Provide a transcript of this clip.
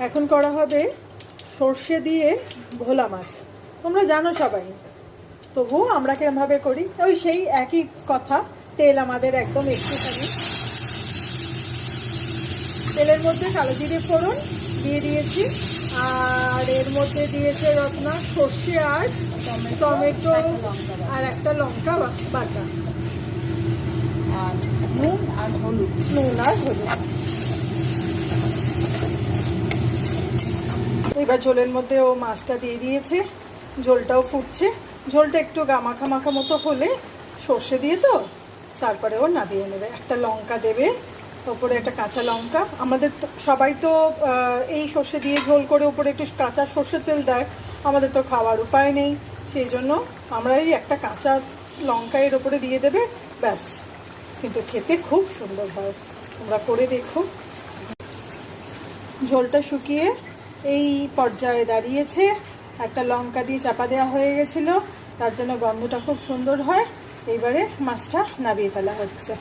এখন করা হবে সর্ষে দিয়ে ভোলা মাছ। তোমরা জানো সবাই, তবুও আমরা কেমনভাবে করি ওই সেই একই কথা। তেল আমাদের একদম একটুখানি, তেলের মধ্যে কালো জিরে ফোড়ন দিয়ে দিয়েছি, আর এর মধ্যে দিয়েছে রত্না সর্ষে আর টমেটো আর একটা লঙ্কা বাটা, আর নুন আর হলুদ। এবার ঝোলের মধ্যে ও মাছটা দিয়ে দিয়েছে, ঝোলটাও ফুটছে। ঝোলটা একটু গামাখা মাখা মতো হলে সর্ষে দিয়ে তো তারপরে ও নামিয়ে নেবে। একটা লঙ্কা দেবে ওপরে, একটা কাঁচা লঙ্কা। আমাদের তো সবাই তো এই সর্ষে দিয়ে ঝোল করে ওপরে একটু কাঁচা সর্ষের তেল দেয়, আমাদের তো খাওয়ার উপায় নেই, সেই জন্য আমরা এই একটা কাঁচা লঙ্কা এর ওপরে দিয়ে দেবে, ব্যাস। কিন্তু খেতে খুব সুন্দর হয়, তোমরা করে দেখো। ঝোলটা শুকিয়ে এই পর্যায়ে দাঁড়িয়েছে। একটা লঙ্কা দিয়ে চাপা দেওয়া হয়ে গেছিলো, তার জন্য গন্ধটা খুব সুন্দর হয়। এইবারে মাছটা নামিয়ে ফেলা হচ্ছে।